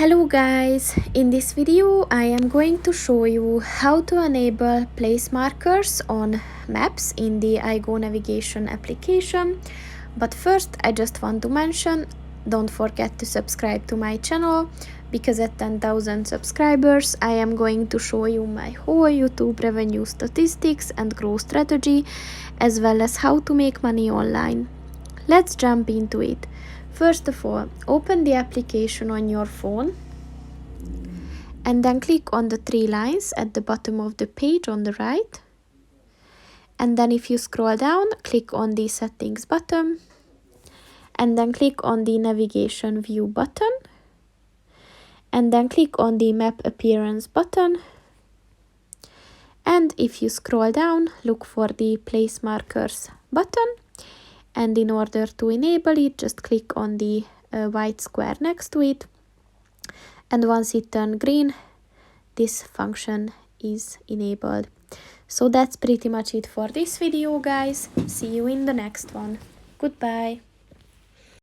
Hello guys, in this video I am going to show you how to enable place markers on maps in the IGO Navigation application. But first I just want to mention, don't forget to subscribe to my channel, because at 10,000 subscribers I am going to show you my whole YouTube revenue statistics and growth strategy, as well as how to make money online. Let's jump into it. First of all, open the application on your phone and then click on the three lines at the bottom of the page on the right. And then if you scroll down, click on the settings button and then click on the navigation view button and then click on the map appearance button. And if you scroll down, look for the place markers button. And in order to enable it, just click on the white square next to it. And once it turns green, this function is enabled. So that's pretty much it for this video, guys. See you in the next one. Goodbye.